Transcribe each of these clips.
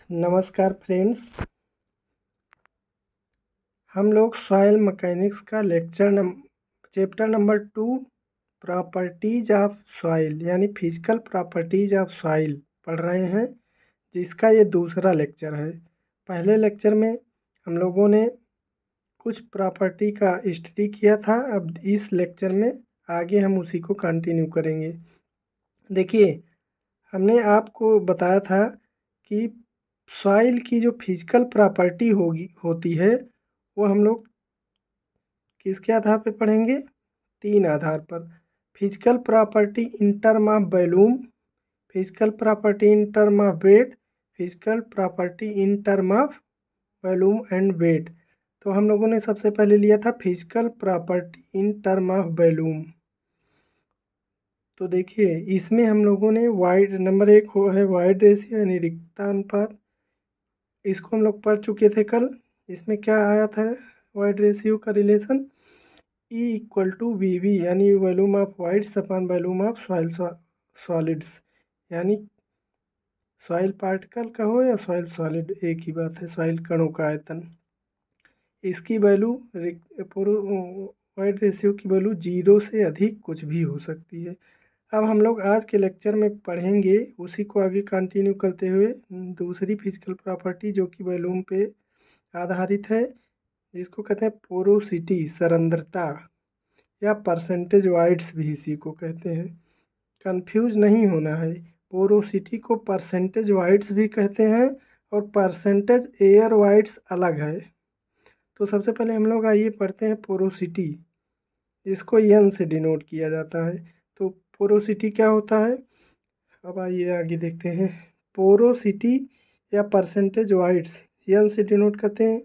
नमस्कार फ्रेंड्स, हम लोग सॉइल मैकेनिक्स का chapter number 2 properties of soil यानी फिजिकल प्रॉपर्टीज ऑफ सॉइल पढ़ रहे हैं, जिसका ये दूसरा लेक्चर है। पहले लेक्चर में हम लोगों ने कुछ प्रॉपर्टी का स्टडी किया था। अब इस लेक्चर में आगे हम उसी को कंटिन्यू करेंगे। देखिए, हमने आपको बताया था कि सॉइल की जो फिजिकल प्रॉपर्टी होती है वो हम लोग किसके आधार पर पढ़ेंगे? 3 आधार पर। Physical property in term of volume, physical property in term of weight, physical property in term of volume and weight. तो हम लोगों ने सबसे पहले लिया था physical property in term of volume. तो देखिए, इसमें हम लोगों ने वाइड नंबर 1 है वाइड रेशियो यानी रिक्ता अनुपात। इसको हम लोग पढ़ चुके थे कल। इसमें क्या आया था वाइड रेशियो का relation? E equal to V V यानी volume of voids upon volume of soil solids, यानी सॉइल पार्टिकल का हो या सॉइल सॉलिड एक ही बात है, सॉइल कणों का आयतन। इसकी वैल्यू वाइड रेशियो की वैल्यू 0 से अधिक कुछ भी हो सकती है। अब हम लोग आज के लेक्चर में पढ़ेंगे, उसी को आगे कंटिन्यू करते हुए दूसरी फिजिकल प्रॉपर्टी जो कि वॉल्यूम पे आधारित है, जिसको कहते हैं पोरोसिटी, सरंध्रता, या परसेंटेज वाइड्स भी इसी को कहते हैं। कंफ्यूज नहीं होना है, पोरोसिटी को परसेंटेज वाइड्स भी कहते हैं और परसेंटेज एयर वाइड्स अलग है। तो सबसे पहले हम लोग आइए पढ़ते हैं पोरोसिटी, जिसको एन से डिनोट किया जाता है। तो पोरोसिटी क्या होता है, अब आइए आगे देखते हैं। पोरोसिटी या परसेंटेज वाइड्स एन से डिनोट करते हैं।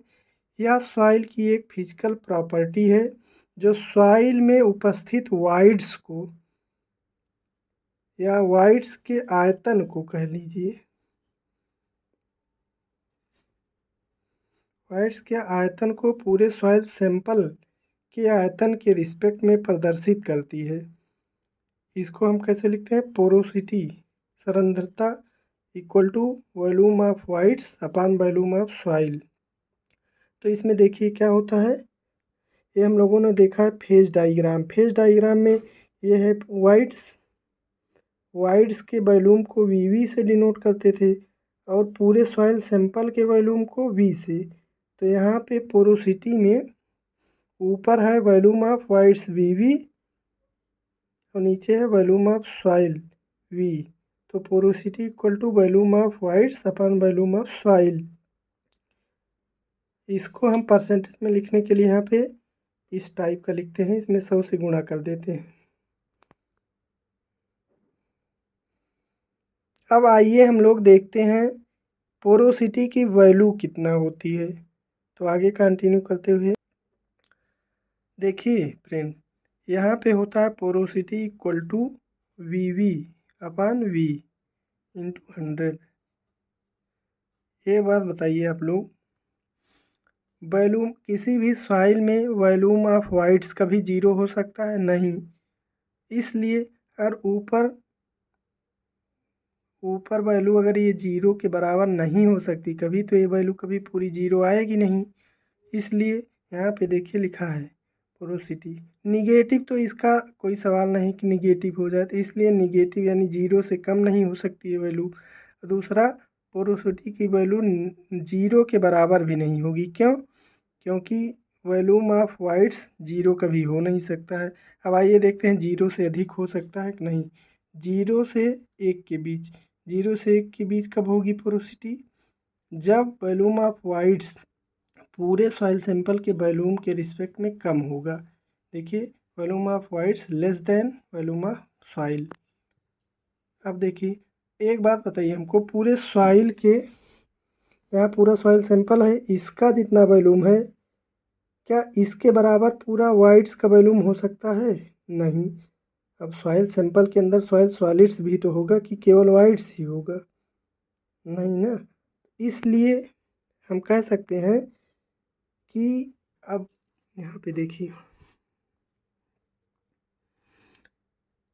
यह सॉइल की एक फिजिकल प्रॉपर्टी है जो सॉइल में उपस्थित वाइड्स को या वाइड्स के आयतन को कह लीजिए, वाइड्स के आयतन को पूरे सॉइल सैंपल के आयतन के रिस्पेक्ट में प्रदर्शित करती है। इसको हम कैसे लिखते हैं? पोरोसिटी, सरंध्रता equal to volume of voids upon volume of soil. तो इसमें देखिए क्या होता है, ये हम लोगों ने देखा है फेज डायग्राम। फेज डायग्राम में ये है वाइड्स के वॉल्यूम को वी से डिनोट करते थे और पूरे सॉइल सैंपल के वॉल्यूम को वी से। तो यहाँ पे पोरोसिटी में ऊपर है वॉल्यूम ऑफ वाइड्स वी और नीचे है वॉल्यूम ऑफ सॉइल वी। तो porosity equal to volume of voids upon volume of soil. इसको हम परसेंटेज में लिखने के लिए यहाँ पे इस टाइप का लिखते हैं, इसमें 100 से गुणा कर देते हैं। अब आइए हम लोग देखते हैं पोरोसिटी की वैल्यू कितना होती है। तो आगे कंटिन्यू करते हुए देखिए फ्रेंड, यहाँ पे होता है porosity equal to V upon V into 100। ये बात बताइए आप लोग, वॉल्यूम किसी भी सॉइल में वॉल्यूम ऑफ वाइड्स कभी 0 हो सकता है? नहीं। इसलिए और ऊपर वैल्यू अगर ये 0 के बराबर नहीं हो सकती कभी, तो ये वैल्यू कभी पूरी 0 आएगी नहीं। इसलिए यहाँ पे देखिए लिखा है पोरोसिटी निगेटिव, तो इसका कोई सवाल नहीं कि निगेटिव हो जाए, तो इसलिए निगेटिव यानी 0 से कम नहीं हो सकती है वैल्यू। दूसरा, पोरोसिटी की वैल्यू 0 के बराबर भी नहीं होगी। क्यों? क्योंकि वॉल्यूम ऑफ वाइड्स 0 कभी हो नहीं सकता है। अब आइए देखते हैं 0 से अधिक हो सकता है कि नहीं। 0 से 1 के बीच, 0 से 1 के बीच कब होगी पोरोसिटी? जब वॉल्यूम ऑफ वाइड्स पूरे सॉइल सैंपल के वॉल्यूम के रिस्पेक्ट में कम होगा। देखिए, volume of wides less than volume of soil. अब देखिए, एक बात बताइए हमको, पूरे सॉइल के, यहाँ पूरा सॉइल सैंपल है, इसका जितना वॉल्यूम है, क्या इसके बराबर पूरा वाइड्स का वॉल्यूम हो सकता है? नहीं। अब सॉइल सैंपल के अंदर सॉइल सॉलिड्स भी तो होगा कि केवल वाइड्स ही होगा? नहीं ना। इसलिए हम कह सकते हैं कि अब यहाँ पे देखिए,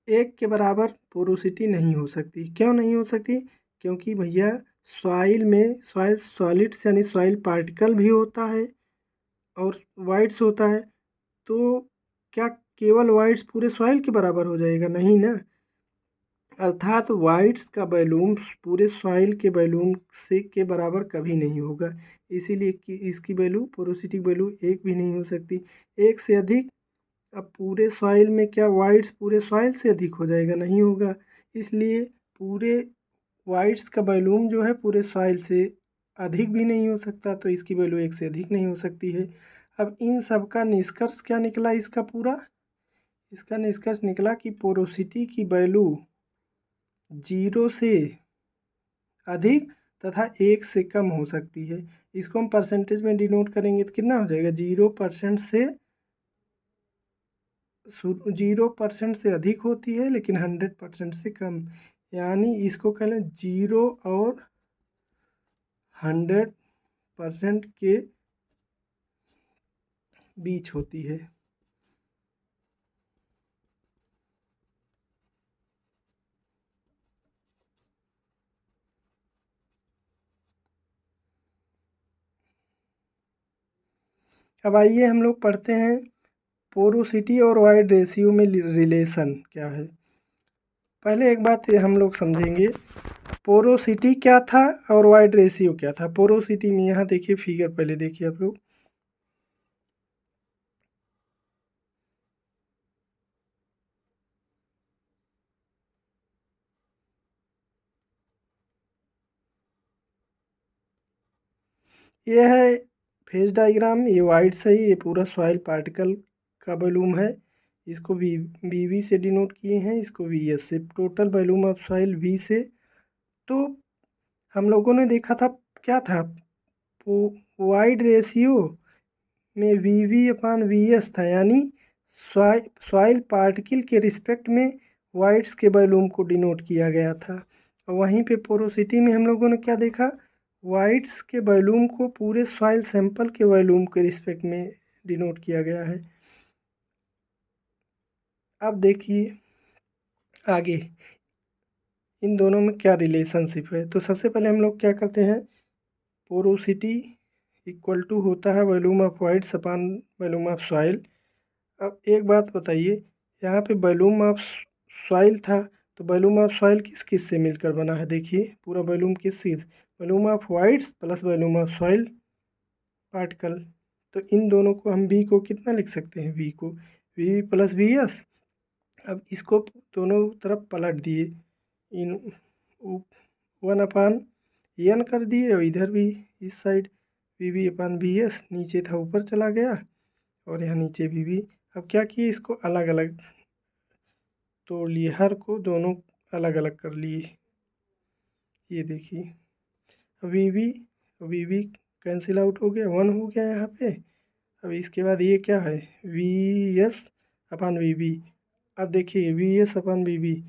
1 के बराबर पोरोसिटी नहीं हो सकती। क्यों नहीं हो सकती? क्योंकि भैया सॉइल में सॉइल सॉलिड्स यानी सॉइल पार्टिकल भी होता है और वाइड्स होता है, तो क्या केवल वाइड्स पूरे सॉइल के बराबर हो जाएगा? नहीं ना। अर्थात वाइड्स का वॉल्यूम पूरे सॉइल के वॉल्यूम से के बराबर कभी नहीं होगा। इसीलिए कि इसकी वैल्यू पोरोसिटी वैल्यू एक भी नहीं हो सकती। एक से अधिक, अब पूरे सॉइल में क्या वाइड्स पूरे सॉइल से अधिक हो जाएगा? नहीं होगा। इसलिए पूरे वाइड्स का वॉल्यूम जो है पूरे सॉइल से अधिक भी नहीं हो सकता, तो इसकी वैल्यू एक से अधिक नहीं हो सकती है। अब इन सब का निष्कर्ष क्या निकला इसका पूरा? इसका निष्कर्ष निकला कि पोरोसिटी की वैल्यू 0 से अधिक तथा 1 से कम हो सकती है। इसको हम परसेंटेज में डिनोट करेंगे तो कितना हो जाएगा? 0% से 0% से अधिक होती है लेकिन 100% से कम, यानी इसको कह लें 0 और 100% के बीच होती है। अब आइए हम लोग पढ़ते हैं पोरोसिटी और वाइड रेशियो में रिलेशन क्या है। पहले एक बात ये हम लोग समझेंगे, पोरोसिटी क्या था और वाइड रेशियो क्या था। पोरोसिटी में यहाँ देखिए फिगर पहले देखिए आप लोग, ये है फेज डायग्राम, ये वाइड से ही ये पूरा सॉइल पार्टिकल का वॉल्यूम है। इसको वी से डिनोट किए हैं, इसको वी एस से, total volume of soil V से। तो हम लोगों ने देखा था क्या था, वाइड रेशियो में वी अपान वी एस था, यानी सॉइल पार्टिकल के रिस्पेक्ट में वाइड्स के वॉल्यूम को डिनोट किया गया था। और वहीं पे पोरोसिटी में हम लोगों ने क्या देखा, वाइड्स के वॉल्यूम को पूरे सॉइल सैंपल के वॉल्यूम के रिस्पेक्ट में डिनोट किया गया है। अब देखिए आगे इन दोनों में क्या रिलेशनशिप है। तो सबसे पहले हम लोग क्या करते हैं, पोरोसिटी इक्वल टू होता है volume of wides upon volume of soil. अब एक बात बताइए, यहाँ पे वॉल्यूम ऑफ सॉइल था, तो वॉल्यूम ऑफ सॉइल किस किस से मिलकर बना है? देखिए पूरा वॉल्यूम किस चीज़, volume of voids plus volume of soil particle. तो इन दोनों को हम वी को कितना लिख सकते हैं, वी को वी प्लस वी एस। अब इसको दोनों तरफ पलट दिए, इन 1 अपान एन कर दिए और इधर भी इस side we upon V S, नीचे था ऊपर चला गया और यहाँ नीचे वी। अब क्या किए, इसको अलग अलग तोड़ लिए, हर को दोनों अलग अलग कर लिए। ये देखिए वी कैंसिल आउट हो गया, 1 हो गया यहाँ पे। अब इसके बाद ये क्या है, वी एस अपान वी। अब देखिए वी एस अपान वी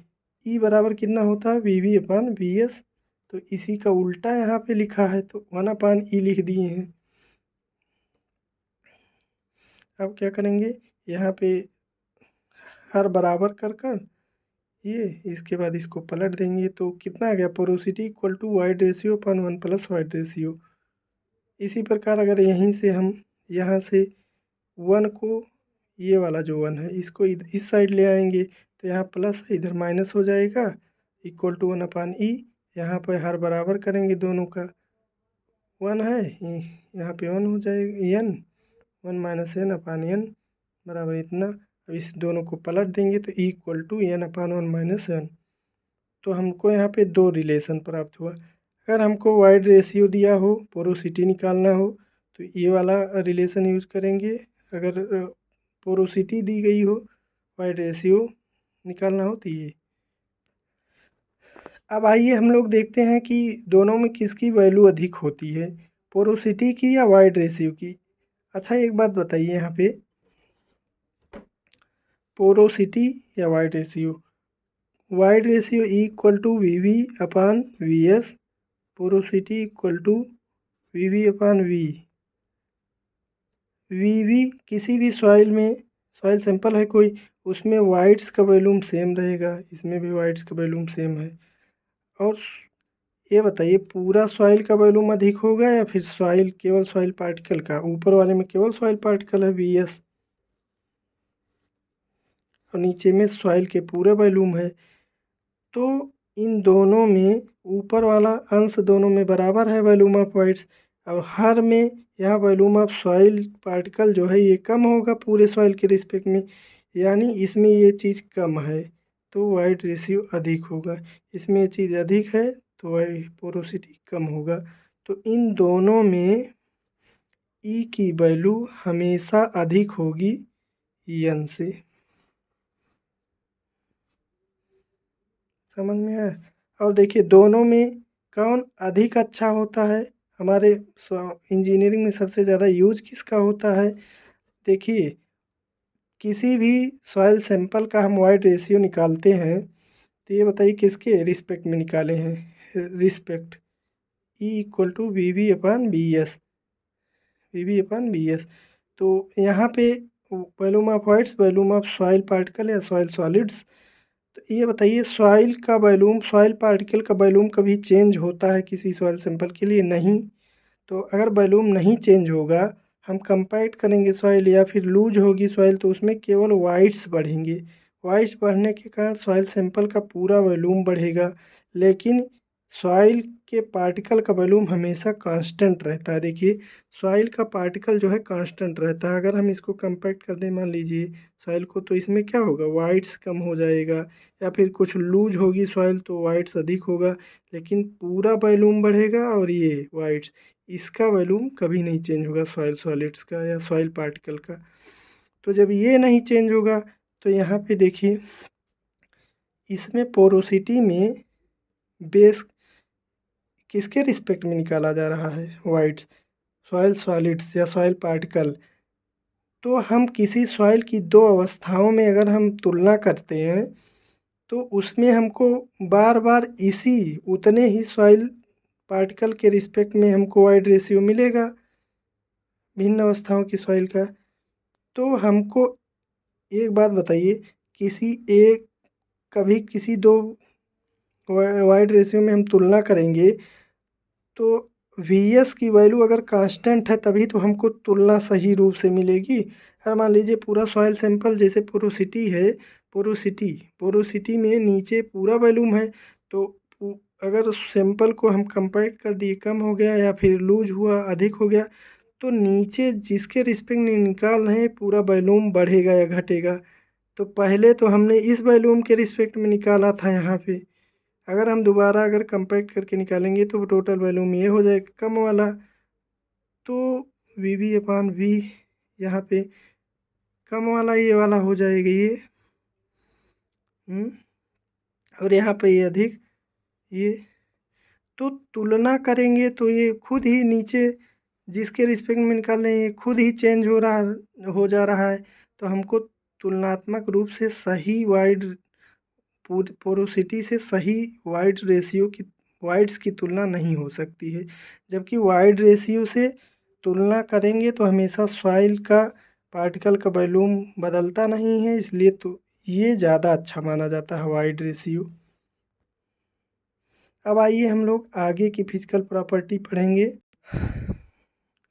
ई बराबर कितना होता है, वी अपान वी एस। तो इसी का उल्टा यहाँ पे लिखा है, तो 1 अपान ई लिख दिए हैं। अब क्या करेंगे, यहाँ पे हर बराबर कर कर ये, इसके बाद इसको पलट देंगे तो कितना आ गया, porosity equal to void ratio upon 1 plus void ratio. इसी प्रकार अगर यहीं से हम यहाँ से 1 को, ये वाला जो 1 है इसको इस साइड ले आएंगे तो यहाँ प्लस है, इधर माइनस हो जाएगा, इक्वल टू 1 अपान ई। यहाँ पर हर बराबर करेंगे दोनों का, 1 है यहाँ पे 1 हो जाएगा, N 1 minus N upon N बराबर इतना। अब इस दोनों को पलट देंगे तो equal to N upon 1 minus N. तो हमको यहाँ पे दो रिलेशन प्राप्त हुआ। अगर हमको वाइड रेशियो दिया हो, पोरोसिटी निकालना हो, तो ये वाला रिलेशन यूज करेंगे। अगर पोरोसिटी दी गई हो, वाइड रेशियो निकालना हो तो ये। अब आइए हम लोग देखते हैं कि दोनों में किसकी वैल्यू अधिक होती है, पोरोसिटी की या वाइड रेशियो की। अच्छा एक बात बताइए यहाँ पे, पोरोसिटी या void ratio, void ratio equal to V upon V S, porosity equal to V upon V किसी भी सॉइल में, सॉइल सैंपल है कोई, उसमें वाइड्स का वॉल्यूम सेम रहेगा, इसमें भी वाइड्स का वॉल्यूम सेम है। और ये बताइए पूरा सॉइल का वॉल्यूम अधिक होगा या फिर सॉइल केवल सॉइल पार्टिकल का? ऊपर वाले में केवल सॉइल पार्टिकल है VS, और नीचे में सॉइल के पूरे वॉल्यूम है। तो इन दोनों में ऊपर वाला अंश दोनों में बराबर है वॉल्यूम ऑफ वाइड्स, और हर में यहाँ वॉल्यूम ऑफ सॉइल पार्टिकल जो है ये कम होगा पूरे सॉइल के रिस्पेक्ट में, यानी इसमें ये चीज़ कम है तो वाइड रेशियो अधिक होगा। इसमें ये चीज़ अधिक है तो वाइड पोरोसिटी कम होगा। तो इन दोनों में ई की वैल्यू हमेशा अधिक होगी एन से। समझ में आया? और देखिए दोनों में कौन अधिक अच्छा होता है? हमारे इंजीनियरिंग में सबसे ज़्यादा यूज किसका होता है? देखिए किसी भी सॉइल सैंपल का हम वाइड रेशियो निकालते हैं तो ये बताइए किसके रिस्पेक्ट में निकाले हैं? Respect E equal to V V upon B S. तो यहाँ पे volume of voids, volume of soil particle या सॉइल सॉलिड्स। तो ये बताइए सॉइल का वॉल्यूम, सॉइल पार्टिकल का वॉल्यूम कभी चेंज होता है किसी सॉइल सैंपल के लिए? नहीं। तो अगर वॉल्यूम नहीं चेंज होगा, हम कंपैक्ट करेंगे सॉइल या फिर लूज होगी सॉइल तो उसमें केवल वाइड्स बढ़ेंगे। वाइड्स बढ़ने के कारण सॉइल सैंपल का पूरा वॉल्यूम बढ़ेगा, लेकिन सॉइल के पार्टिकल का वॉल्यूम हमेशा कांस्टेंट रहता है। देखिए सॉइल का पार्टिकल जो है कांस्टेंट रहता है। अगर हम इसको कंपैक्ट कर दें मान लीजिए सॉइल को, तो इसमें क्या होगा? वाइड्स कम हो जाएगा, या फिर कुछ लूज होगी सॉइल तो वाइड्स अधिक होगा, लेकिन पूरा वॉल्यूम बढ़ेगा और ये वाइड्स, इसका वॉल्यूम कभी नहीं चेंज होगा सॉइल सॉलिड्स का या सॉइल पार्टिकल का। तो जब ये नहीं चेंज होगा तो यहाँ पे देखिए इसमें पोरोसिटी में बेस किसके रिस्पेक्ट में निकाला जा रहा है? वाइड्स, सॉइल सॉलिड्स या सॉइल पार्टिकल। तो हम किसी सॉइल की दो अवस्थाओं में अगर हम तुलना करते हैं तो उसमें हमको बार बार इसी उतने ही सॉइल पार्टिकल के रिस्पेक्ट में हमको वाइड रेशियो मिलेगा भिन्न अवस्थाओं की सॉइल का। तो हमको एक बात बताइए, किसी एक कभी किसी दो वाइड रेशियो में हम तुलना करेंगे तो VS की वैल्यू अगर कांस्टेंट है तभी तो हमको तुलना सही रूप से मिलेगी। अगर मान लीजिए पूरा सॉइल सैंपल जैसे पोरोसिटी है, पोरोसिटी में नीचे पूरा वॉल्यूम है, तो अगर सैंपल को हम कंपैक्ट कर दिए कम हो गया या फिर लूज हुआ अधिक हो गया, तो नीचे जिसके रिस्पेक्ट में निकाल रहे हैं पूरा वॉल्यूम बढ़ेगा या घटेगा? तो पहले तो हमने इस वॉल्यूम के रिस्पेक्ट में निकाला था यहाँ पे, अगर हम दोबारा अगर कंपैक्ट करके निकालेंगे तो टोटल वॉल्यूम ये हो जाएगा कम वाला। तो V/V यहाँ पे कम वाला ये वाला हो जाएगा ये, और यहाँ पे ये अधिक ये। तो तुलना करेंगे तो ये खुद ही नीचे जिसके रिस्पेक्ट में निकाल रहे हैं ये खुद ही चेंज हो जा रहा है। तो हमको तुलनात्मक रूप से सही वाइड पोरोसिटी से सही वाइड रेशियो की वाइड्स की तुलना नहीं हो सकती है। जबकि वाइड रेशियो से तुलना करेंगे तो हमेशा सॉइल का पार्टिकल का वॉल्यूम बदलता नहीं है, इसलिए तो ये ज़्यादा अच्छा माना जाता है वाइड रेशियो। अब आइए हम लोग आगे की फिजिकल प्रॉपर्टी पढ़ेंगे।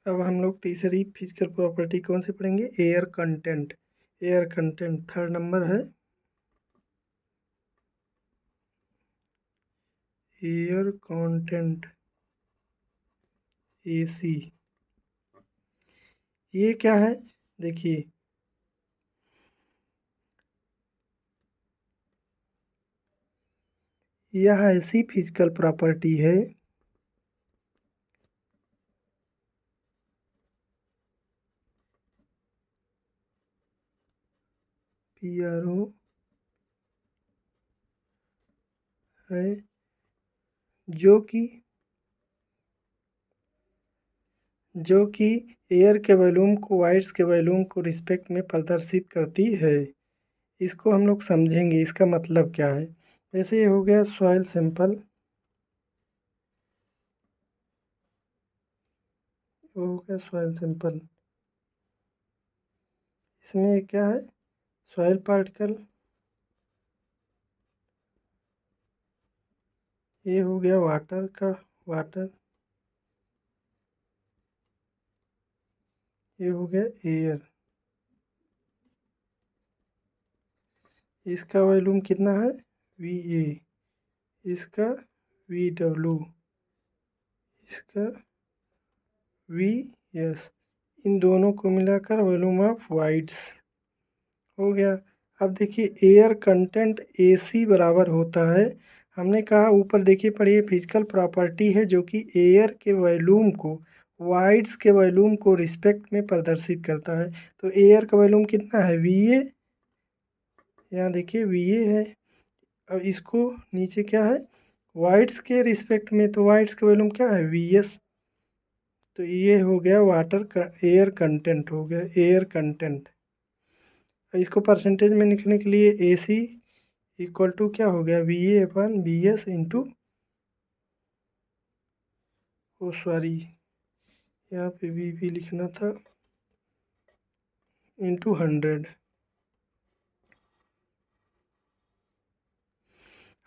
अब हम लोग तीसरी फिजिकल प्रॉपर्टी कौन सी पढ़ेंगे? Air content. Air content third number है, एयर कंटेंट AC। ये क्या है? देखिए यह ऐसी फिजिकल प्रॉपर्टी है PRO है जो कि एयर के वॉल्यूम को वाइड्स के वॉल्यूम को रिस्पेक्ट में प्रदर्शित करती है। इसको हम लोग समझेंगे इसका मतलब क्या है। जैसे ये हो गया सॉइल सैंपल, वो हो गया सॉइल सैंपल, इसमें क्या है? सॉइल पार्टिकल, ये हो गया वाटर का वाटर, ये हो गया एयर। इसका वॉल्यूम कितना है वी ए, इसका वी डब्लू, इसका वी एस, इन दोनों को मिलाकर वॉल्यूम ऑफ वाइड्स हो गया। अब देखिए एयर कंटेंट एसी बराबर होता है, हमने कहा ऊपर देखिए पढ़िए फिजिकल प्रॉपर्टी है जो कि एयर के वॉल्यूम को वाइड्स के वॉल्यूम को रिस्पेक्ट में प्रदर्शित करता है। तो एयर का वॉल्यूम कितना है वी ए, यहाँ देखिए वी ए है। अब इसको नीचे क्या है वाइड्स के रिस्पेक्ट में, तो वाइड्स का वॉल्यूम क्या है वी एस। तो ये हो गया वाटर का एयर कंटेंट, हो गया एयर कंटेंट। इसको परसेंटेज में लिखने के लिए ए सी इक्वल टू क्या हो गया V A upon B S into, oh sorry यहाँ पे वी भी लिखना था, इंटू 100।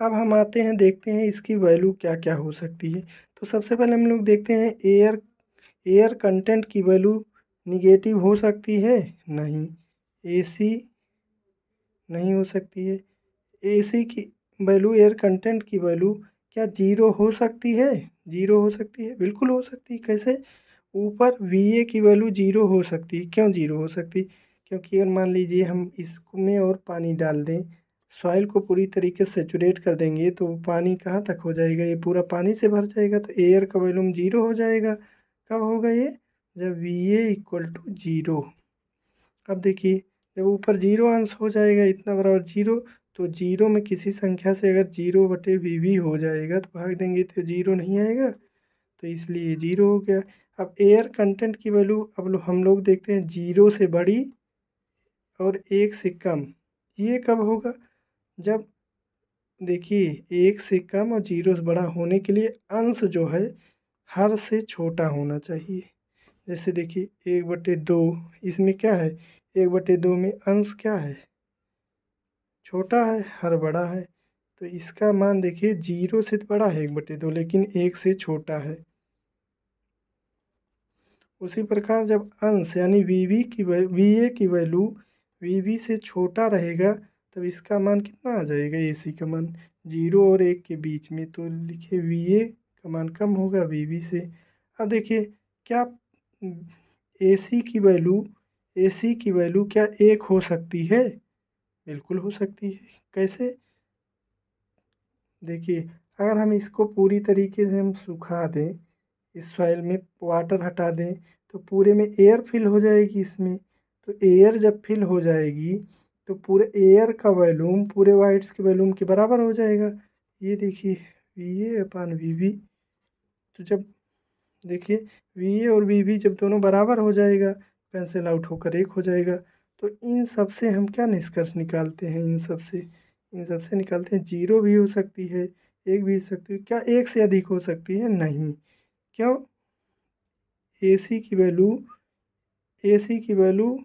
अब हम आते हैं देखते हैं इसकी वैल्यू क्या क्या हो सकती है। तो सबसे पहले हम लोग देखते हैं एयर कंटेंट की वैल्यू निगेटिव हो सकती है नहीं, एसी नहीं हो सकती है। एसी की वैल्यू एयर कंटेंट की वैल्यू क्या जीरो हो सकती है, जीरो हो सकती है, बिल्कुल हो सकती है। कैसे, ऊपर वी ए की वैल्यू जीरो हो सकती है, क्यों जीरो हो सकती, क्योंकि अगर मान लीजिए हम इसमें और पानी डाल दें, सॉइल को पूरी तरीके से सेचुरेट कर देंगे तो पानी कहाँ तक हो जाएगा, ये पूरा पानी से भर जाएगा, तो एयर का वॉल्यूम जीरो हो जाएगा। कब होगा ये, जब V A equal to zero. अब देखिए जब ऊपर जीरो अंश हो जाएगा इतना बराबर जीरो, तो जीरो में किसी संख्या से अगर जीरो बटे वी भी हो जाएगा तो भाग देंगे तो जीरो नहीं आएगा, तो इसलिए जीरो हो गया। अब एयर कंटेंट की वैल्यू अब हम लोग देखते हैं जीरो से बड़ी और एक से कम, ये कब होगा, जब देखिए एक से कम और जीरो से बड़ा होने के लिए अंश जो है हर से छोटा होना चाहिए। जैसे देखिए 1/2, इसमें क्या है 1/2 में अंश क्या है छोटा है, हर बड़ा है, तो इसका मान देखिए जीरो से बड़ा है 1/2 लेकिन एक से छोटा है। उसी प्रकार जब अंश यानी वी ए की वैल्यू वी बी से छोटा रहेगा तब इसका मान कितना आ जाएगा, ए सी का मान जीरो और एक के बीच में, तो लिखिए वी ए का मान कम होगा वी बी से। अब देखिए क्या ए सी की वैल्यू क्या एक हो सकती है, बिल्कुल हो सकती है। कैसे, देखिए अगर हम इसको पूरी तरीके से हम सुखा दें, इस सॉइल में वाटर हटा दें तो पूरे में एयर फिल हो जाएगी इसमें, तो एयर जब फिल हो जाएगी तो पूरे एयर का वॉल्यूम पूरे वाइड्स के वॉल्यूम के बराबर हो जाएगा। ये देखिए V A upon V B, तो जब देखिए वी ए और वी बी जब दोनों बराबर हो जाएगा कैंसिल आउट होकर एक हो जाएगा। तो इन सब से हम क्या निष्कर्ष निकालते हैं, इन सब से निकालते हैं जीरो भी हो सकती है, एक भी हो सकती है, क्या एक से अधिक हो सकती है नहीं, क्यों, एसी की वैल्यू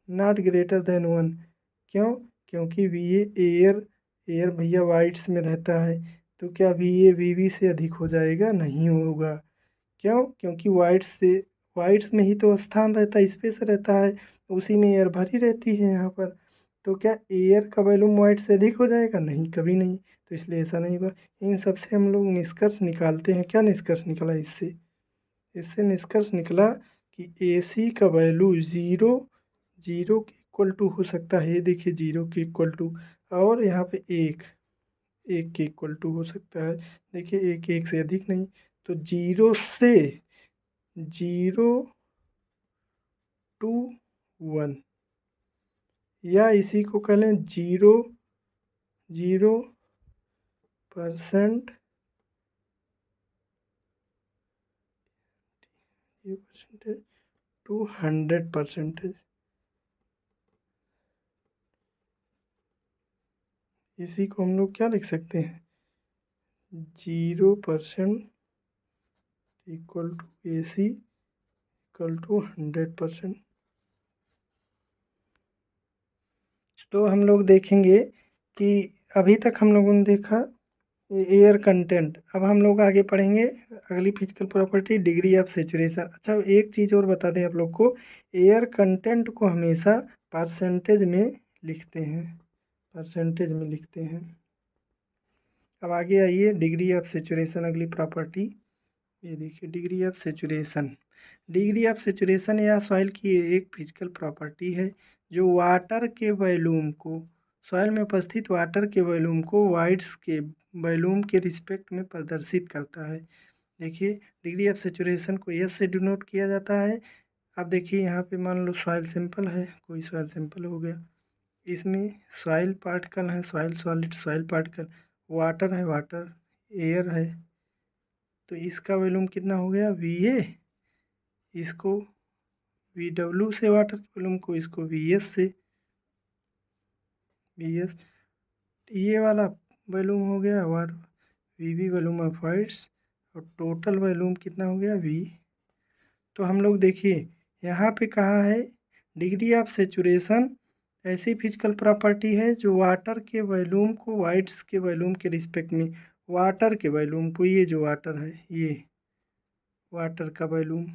नॉट ग्रेटर देन 1, क्यों, क्योंकि वी एयर भैया वाइट्स में रहता है, तो क्या वी ए वी बी से अधिक हो जाएगा, नहीं होगा। क्यों, क्योंकि वाइट्स में ही तो स्थान रहता है, स्पेस रहता है, उसी में एयर भरी रहती है यहाँ पर, तो क्या एयर का वॉल्यूम वाइट से अधिक हो जाएगा, नहीं, कभी नहीं, तो इसलिए ऐसा नहीं हुआ। इन सब से हम लोग निष्कर्ष निकालते हैं, क्या निष्कर्ष निकला इससे, निष्कर्ष निकला कि ए सी का वैल्यू जीरो के इक्वल टू हो सकता है, ये देखिए जीरो के इक्वल टू, और यहाँ पे एक के इक्वल टू हो सकता है, देखिए एक से अधिक नहीं, तो जीरो टू 1, या इसी को कह लें 0% 100%। इसी को हम लोग क्या लिख सकते हैं 0% equal to A C equal to 100%। तो हम लोग देखेंगे कि अभी तक हम लोगों ने देखा एयर कंटेंट। अब हम लोग आगे पढ़ेंगे अगली physical property degree of saturation. अच्छा, एक चीज़ और बता दें आप लोग को, एयर कंटेंट को हमेशा परसेंटेज में लिखते हैं, परसेंटेज में लिखते हैं। अब आगे आइए डिग्री ऑफ सेचुरेशन, अगली प्रॉपर्टी ये देखिए degree of saturation. Degree of saturation या सॉइल की एक फिजिकल प्रॉपर्टी है जो वाटर के वॉल्यूम को, सॉइल में उपस्थित वाटर के वॉल्यूम को वाइड्स के वॉल्यूम के रिस्पेक्ट में प्रदर्शित करता है। देखिए डिग्री ऑफ सेचुरेशन को एस से डिनोट किया जाता है। अब देखिए यहाँ पे मान लो सॉइल सिंपल है, कोई सॉइल सिंपल हो गया, इसमें सॉइल पार्टिकल है, soil solid soil particle, water है वाटर, एयर है, तो इसका वॉल्यूम कितना हो गया वी ए, इसको वी डब्ल्यू से वाटर के वॉल्यूम को, इसको वी एस से, वी एस, ये वाला वॉल्यूम हो गया water, V V volume of voids, और टोटल वॉल्यूम कितना हो गया वी। तो हम लोग देखिए यहाँ पे कहा है डिग्री ऑफ सेचुरेशन ऐसी फिजिकल प्रॉपर्टी है जो वाटर के वॉल्यूम को वाइड्स के वॉल्यूम के रिस्पेक्ट में, वाटर के वॉल्यूम को, ये जो वाटर है ये वाटर का वॉल्यूम,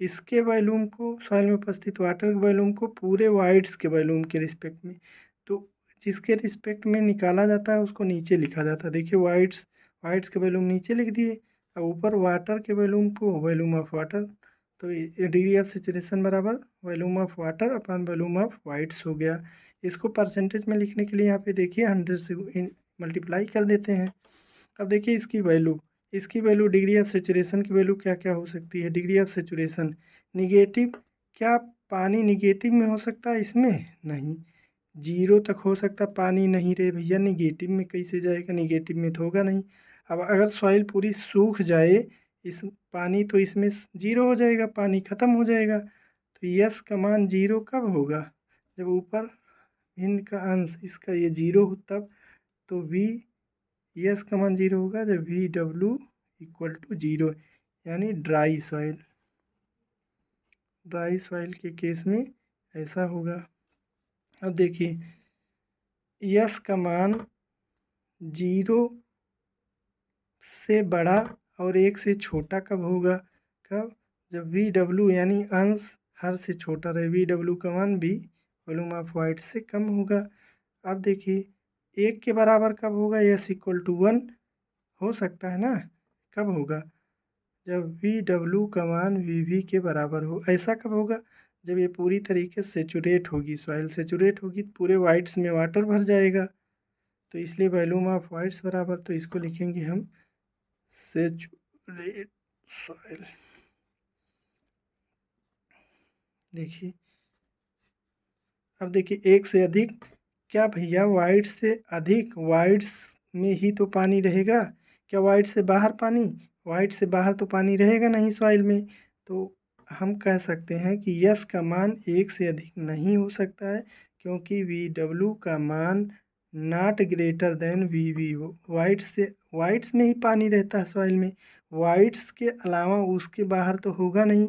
इसके वॉल्यूम को, सॉइल में उपस्थित वाटर के वॉल्यूम को पूरे वाइड्स के वॉल्यूम के रिस्पेक्ट में, तो जिसके रिस्पेक्ट में निकाला जाता है उसको नीचे लिखा जाता है। देखिए वाइड्स, वाइड्स के वॉल्यूम नीचे लिख दिए, और ऊपर वाटर के वॉल्यूम को वॉल्यूम ऑफ वाटर, तो ये डिग्री ऑफ सेचुरेशन बराबर volume of water upon volume of wides हो गया। इसको परसेंटेज में लिखने के लिए यहाँ पे देखिए 100 से मल्टीप्लाई कर देते हैं। अब देखिए इसकी वैल्यू, इसकी वैल्यू डिग्री ऑफ सेचुरेशन की वैल्यू क्या क्या हो सकती है। डिग्री ऑफ सेचुरेशन निगेटिव, क्या पानी निगेटिव में हो सकता है इसमें, नहीं, जीरो तक हो सकता, पानी नहीं रे भैया निगेटिव में कैसे जाएगा, निगेटिव में तो होगा नहीं। अब अगर सॉइल पूरी सूख जाए इस पानी, तो इसमें जीरो हो जाएगा, पानी ख़त्म हो जाएगा। तो यस का मान जीरो कब होगा, जब ऊपर भिन्न का अंश इसका ये जीरो हो तब, तो वी यस का मान जीरो होगा जब V W equal to zero, यानी ड्राई सॉइल, ड्राई सॉइल के केस में ऐसा होगा। अब देखिए यस का मान जीरो से बड़ा और एक से छोटा कब होगा, कब, जब वी डब्ल्यू यानी अंश हर से छोटा रहे, वी डब्ल्यू का मान भी वॉल्यूम ऑफ वाइड से कम होगा। अब देखिए एक के बराबर कब होगा, यस इक्वल टू वन हो सकता है ना, कब होगा, जब वी डब्ल्यू का मान वी वी के बराबर हो। ऐसा कब होगा, जब ये पूरी तरीके से सेचुरेट होगी, सॉइल सेचुरेट होगी, पूरे वाइड्स में वाटर भर जाएगा, तो इसलिए वॉल्यूम ऑफ वाइड्स बराबर, तो इसको लिखेंगे हम सेचुरेट सॉइल। देखिए अब देखिए एक से अधिक, क्या भैया वाइड्स से अधिक, वाइड्स में ही तो पानी रहेगा, क्या वाइड से बाहर पानी, वाइड से बाहर तो पानी रहेगा नहीं सॉइल में। तो हम कह सकते हैं कि यस का मान एक से अधिक नहीं हो सकता है, क्योंकि वी डब्ल्यू का मान not greater than V V, voids से, वाइड्स में ही पानी रहता है सॉइल में, वाइड्स के अलावा उसके बाहर तो होगा नहीं।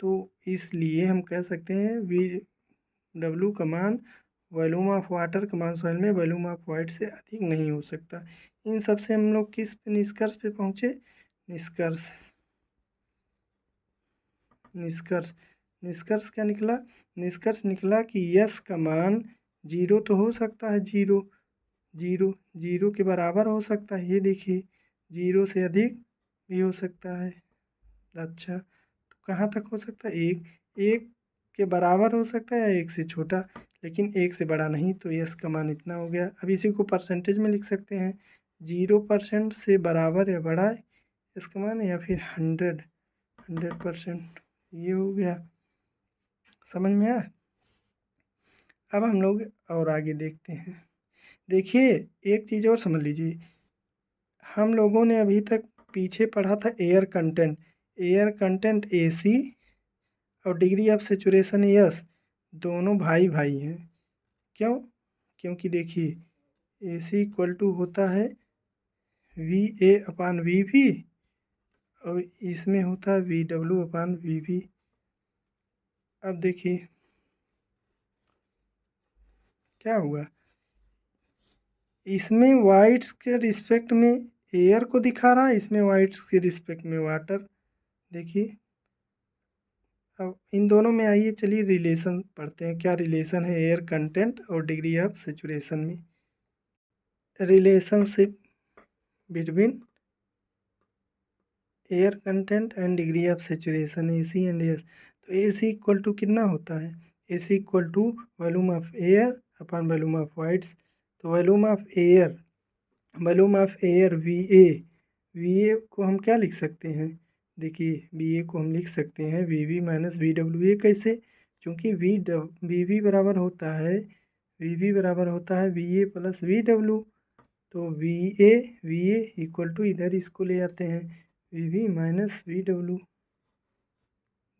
तो इसलिए हम कह सकते हैं वी डब्ल्यू का मान वॉल्यूम ऑफ वाटर का मान सॉइल में वॉल्यूम ऑफ वाइड से अधिक नहीं हो सकता। इन सब से हम लोग किस निष्कर्ष पे पहुँचे, निष्कर्ष, निष्कर्ष, निष्कर्ष क्या निकला, निष्कर्ष निकला कि यस का मान जीरो तो हो सकता है, जीरो, जीरो, जीरो के बराबर हो सकता है, ये देखिए जीरो से अधिक भी हो सकता है। अच्छा तो कहाँ तक हो सकता है, एक, एक के बराबर हो सकता है या एक से छोटा, लेकिन एक से बड़ा नहीं, तो यस का मान इतना हो गया। अब इसी को परसेंटेज में लिख सकते हैं, 0% से बराबर या बड़ा इसका मान, या फिर 100%, ये हो गया, समझ में आया। अब हम लोग और आगे देखते हैं। देखिए एक चीज़ और समझ लीजिए, हम लोगों ने अभी तक पीछे पढ़ा था air content, air content AC और डिग्री ऑफ सेचुरेशन यस, दोनों भाई भाई हैं। क्यों, क्योंकि देखिए ए सी इक्वल टू होता है V A upon V V, और इसमें होता है V W upon V V. अब देखिए, क्या हुआ, इसमें वाइट्स के रिस्पेक्ट में एयर को दिखा रहा है, इसमें वाइट्स के रिस्पेक्ट में वाटर। देखिए अब इन दोनों में आइए चलिए रिलेशन पढ़ते हैं, क्या रिलेशन है एयर कंटेंट और डिग्री ऑफ सेचुरेशन में। Relationship between air content and degree of saturation A C and S. तो ए सी इक्वल टू कितना होता है, A C equal to volume of air upon volume of voids. तो volume of air V A को हम क्या लिख सकते हैं, देखिए वी ए को हम लिख सकते हैं V V minus V W A. कैसे, क्योंकि वी वी बराबर होता है V A plus V W. तो वी ए इक्वल टू इधर इसको ले आते हैं V V minus V W.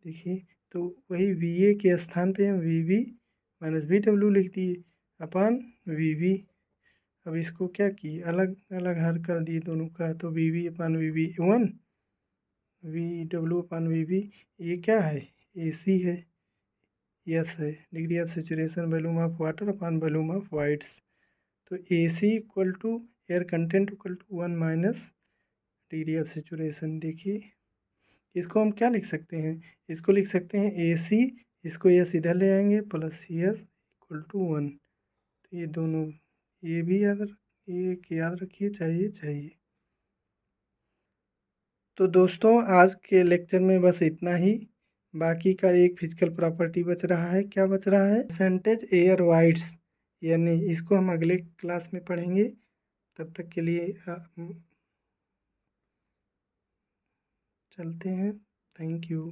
देखिए तो वही वी ए के स्थान पे हम V V minus V W लिख दिए अपान वी वी। अब इसको क्या किए, अलग अलग हल कर दिए दोनों का। तो V V upon V V 1, V W upon V V. ये क्या है, ए सी है, यस है। Degree of saturation volume of water upon volume of voids. तो A C equal to air content equal to 1 minus degree of saturation. देखिए इसको हम क्या लिख सकते हैं, इसको लिख सकते हैं ए सी, इसको यस इधर ले आएंगे प्लस यस इक्वल टू 1। तो ये दोनों, ये भी याद रखिए, चाहिए। तो दोस्तों आज के लेक्चर में बस इतना ही। बाकी का एक फिजिकल प्रॉपर्टी बच रहा है, क्या बच रहा है, परसेंटेज एयर वाइट्स, यानी इसको हम अगले क्लास में पढ़ेंगे। तब तक के लिए चलते हैं। Thank you.